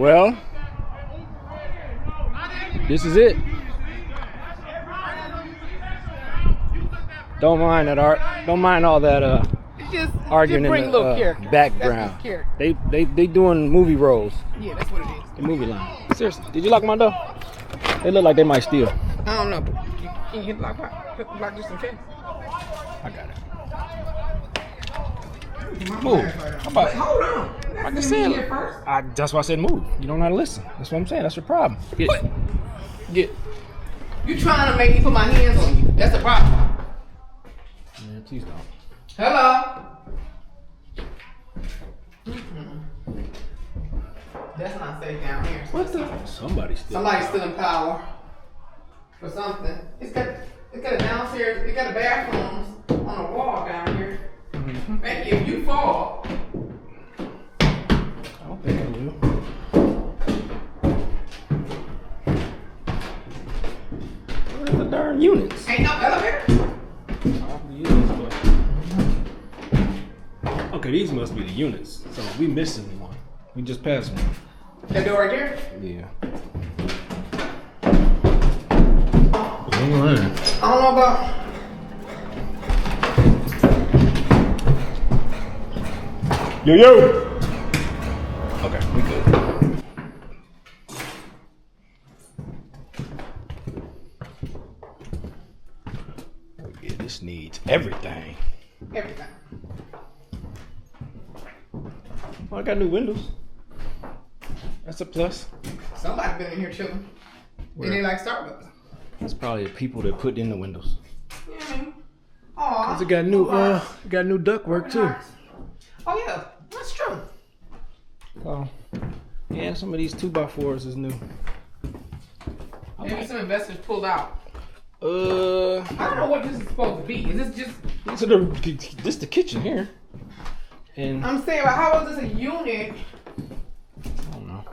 Well, this is it. Don't mind that art. Don't mind all that arguing in the background. They doing movie roles. Yeah, that's what it is. The movie line. Seriously, did you lock my door? They look like they might steal. I don't know, but you can hit the lock just in case. I got it. Move. How about? Hold on. Like I said, that's why I said move. You don't know how to listen. That's what I'm saying. That's your problem. Get. You trying to make me put my hands on you? That's the problem. Man, please don't. Hello. That's not safe down here. What the? Somebody's still in power for something. It's got a downstairs. It got a bathrooms on the wall down here. Mm-hmm. Maybe if you fall. I don't think I will. Where are the darn units? Ain't no elevator. Okay, these must be the units. So we missing one. We just passed one. That door right there? Yeah. I don't know about. Yo. Okay, we good. Oh yeah, this needs everything. Everything. Well, I got new windows. That's a plus. Somebody been in here chilling. Where? And they like Starbucks. That's probably the people that put in the windows. Yeah. Aw. Cause it got new ductwork too. Oh yeah, that's true. Oh, yeah, some of these 2x4s is new. Maybe some investors pulled out. I don't know what this is supposed to be. Is this just? This the kitchen here. And I'm saying, but how is this a unit? I don't know.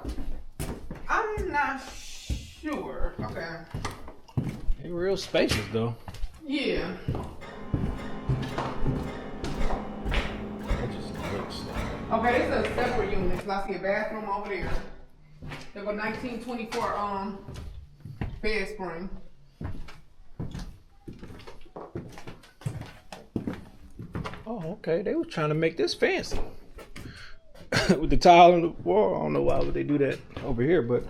I'm not sure. Okay. They real spacious though. Yeah. That just looks like. Okay, this is a separate unit. So I see a bathroom over there. They have a 1924 bed spring. Oh, okay. They was trying to make this fancy. With the tile on the wall. I don't know why would they do that over here, but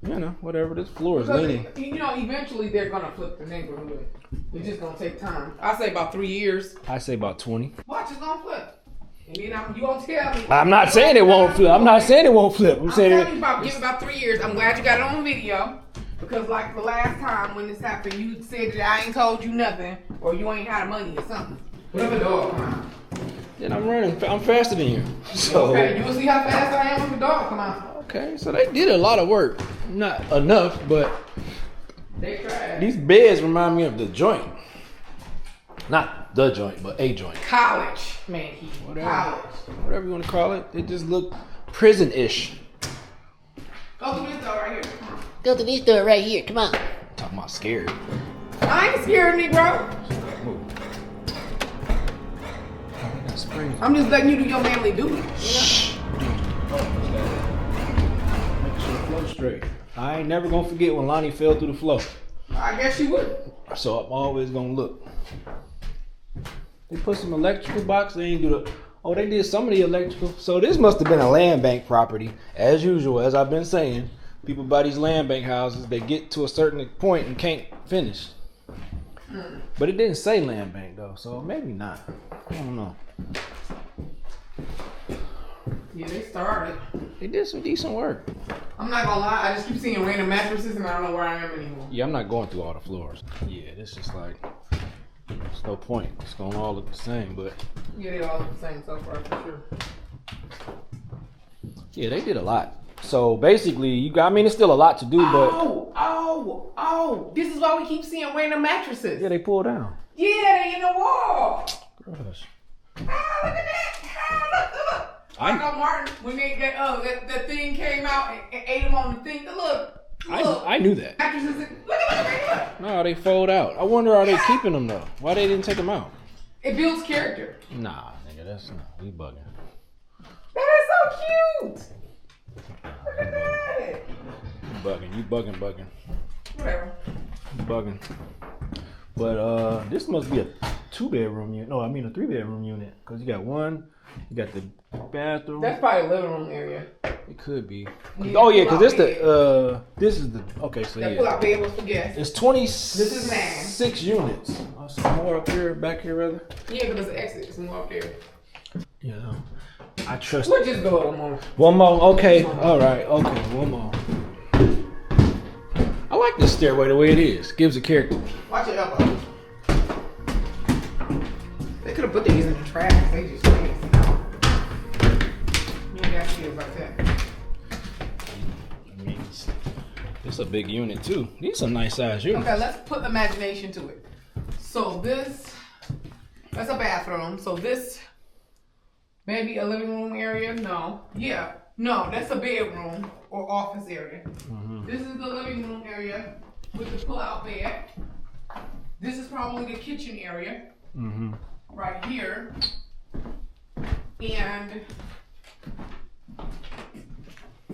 you know, whatever. This floor is leaning. You know, eventually they're gonna flip the neighborhood. It's just gonna take time. I say about 3 years. I say about 20. Watch, it's gonna flip. And then you gonna tell me. I'm not saying it won't flip. I'm not saying it won't flip. I'm saying telling you give it about 3 years. I'm glad you got it on video. Because like the last time when this happened, you said that I ain't told you nothing or you ain't had money or something. What if a dog come out? Then I'm running. I'm faster than you. So okay, you will see how fast I am when the dog come out. Okay, so they did a lot of work. Not enough, but they tried. These beds remind me of the joint. Not the joint, but a joint. College, man. Whatever you want to call it. It just looked prison-ish. Go to this door right here. Come on. Go to this door right here. Come on. Talking about scared. I ain't scared of me, bro. Move. I'm just letting you do your manly duty. Shh. Make sure the flow straight. I ain't never gonna forget when Lonnie fell through the floor. I guess you would. So I'm always gonna look. They put some electrical box. They ain't do the. Oh, they did some of the electrical. So this must have been a land bank property, as usual. As I've been saying, people buy these land bank houses. They get to a certain point and can't finish. But it didn't say land bank though, so maybe not. I don't know. Yeah, they started. They did some decent work. I'm not gonna lie, I just keep seeing random mattresses and I don't know where I am anymore. Yeah, I'm not going through all the floors. Yeah, this is like, there's no point. It's gonna all look the same, but. Yeah, they all look the same so far for sure. Yeah, they did a lot. So basically, it's still a lot to do, but. Oh, this is why we keep seeing random mattresses. Yeah, they pull down. Yeah, they in the wall. Gosh. Look at that. Look. Michael Martin, when they that thing came out and ate him on the thing. Look. I knew that. Mattresses. Look. No, they fold out. I wonder, are they keeping them though? Why they didn't take them out? It builds character. Nah, nigga, that's not. We bugging. That is so cute. Look at that. You bugging. Whatever. You bugging. But this must be a 2-bedroom unit. No, I mean a 3-bedroom unit. Cause you got one, you got the bathroom. That's probably a living room area. It could be. Yeah, Oh yeah, cause this pull-out is the okay. So that pull-out bed was for guests. It's This is 26 units. Oh, some more up here, back here rather. Yeah, but there's an exit. There's more up there. Yeah. I trust. We'll just go one more. One more. Okay. All right. Okay. One more. I like this stairway the way it is. Gives a character. Watch your elbow. They could have put these in the trash. They just lazy. You ain't got shit like that. I mean, it's a big unit too. These are nice size units. Okay, let's put imagination to it. So that's a bathroom. So this, maybe a living room area? No. Yeah. No, that's a bedroom or office area. Mm-hmm. This is the living room area with the pull-out bed. This is probably the kitchen area. Mm-hmm. Right here. And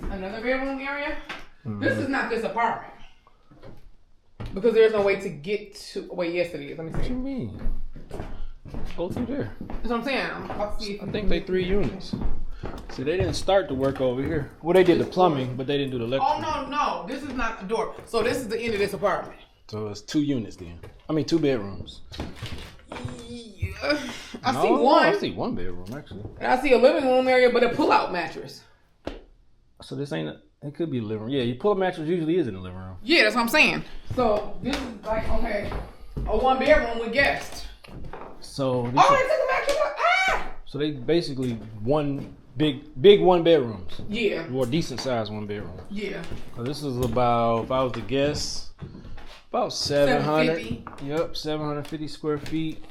another bedroom area. Mm-hmm. This is not this apartment. Because there's no way to get to. Wait, yes it is. Let me see. What you mean? Go through there. That's what I'm saying. I'm about to see if I think they 3 units. See, they didn't start the work over here. Well, they did the plumbing, but they didn't do the electrical. Oh no, this is not the door. So this is the end of this apartment. So it's 2 units then. I mean 2 bedrooms. Yeah. I see one. I see 1 bedroom actually. And I see a living room area, but a pull-out mattress. So this ain't. It could be a living room. Yeah, you pull a mattress usually is in the living room. Yeah, that's what I'm saying. So this is like a 1 bedroom with guests. So They took a mattress. So they basically big 1 bedrooms. Yeah. More decent size 1 bedroom. Yeah. So this is about, if I was to guess, about 700. 750. Yep, 750 square feet.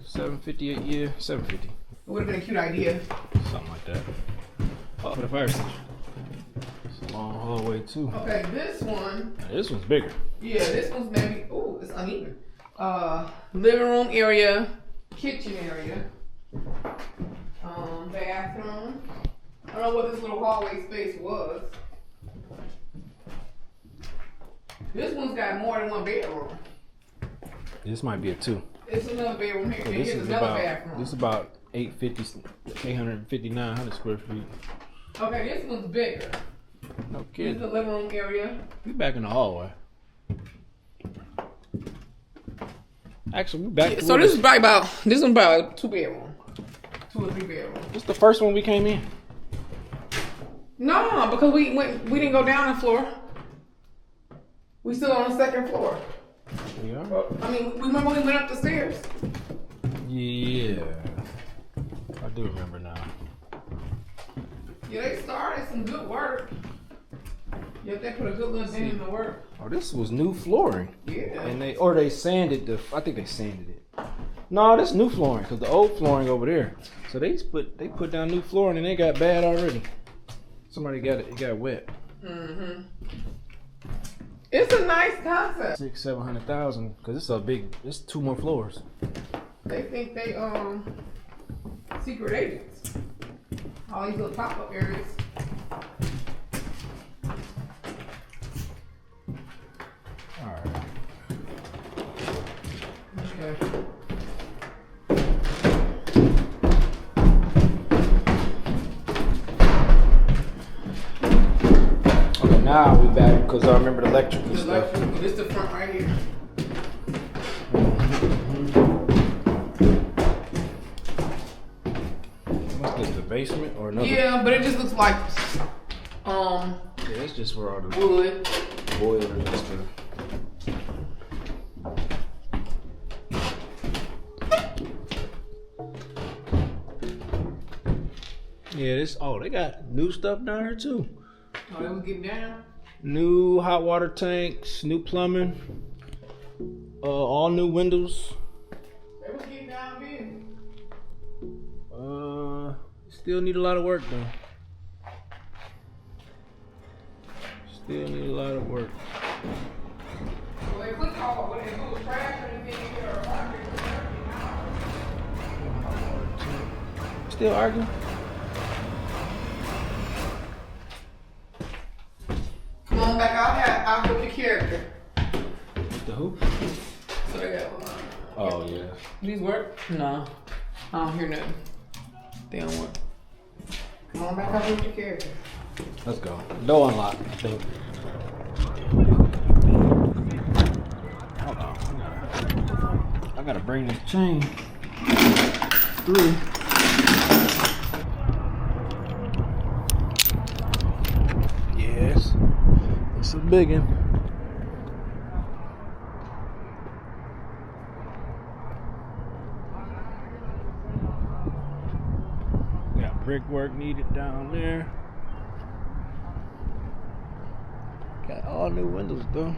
750 a year. 750. It would have been a cute idea. Something like that. Oh, for the fire station. It's a long hallway too. Okay, this one. Now, this one's bigger. Yeah, this one's maybe. Oh, it's uneven. Living room area, kitchen area, bathroom. I don't know what this little hallway space was. This one's got more than 1 bedroom. This might be a 2. It's another bedroom here. So Here's another bathroom. This is about 850, 900 square feet. Okay, this one's bigger. No This is kidding. the living room area. We back in the hallway. Actually, we back. So this is probably this one's about 2 bedroom. 2 or 3 bedroom. This the first one we came in. No, because we didn't go down the floor. We still on the 2nd floor. Yeah. I mean, remember we went up the stairs? Yeah. I do remember now. Yeah, they started some good work. Yeah, they put a good little thing in the work. Oh, this was new flooring. Yeah. And they sanded I think they sanded it. No, this new flooring because the old flooring over there. So they put down new flooring and they got bad already. Somebody it got wet. Mm-hmm. It's a nice concept. 600,000-700,000 because it's 2 more floors. They think they secret agents. All these little pop-up areas. All right. Okay. Okay, now we back because I remember the electrical The stuff. electrical. This is the front right here. What's this, the basement or another? Yeah, but it just looks like Yeah, it's just where all the wood. boilers and stuff. Yeah, they got new stuff down here too. Oh, they was getting down. New hot water tanks, new plumbing, all new windows. They was getting down big. Still need a lot of work though. Still need a lot of work. Well, they put all what they do is trash or anything in here or laundry. Still arguing? on back out here. I'll help your character. The who? So they got. Oh yeah. These work? No. I don't hear nothing. They don't work. Come on back out with your character. Let's go. Door unlocked, I think. Hold on. I gotta bring this chain through. Yes. It's a big one. Got brickwork needed down there. Got all new windows though.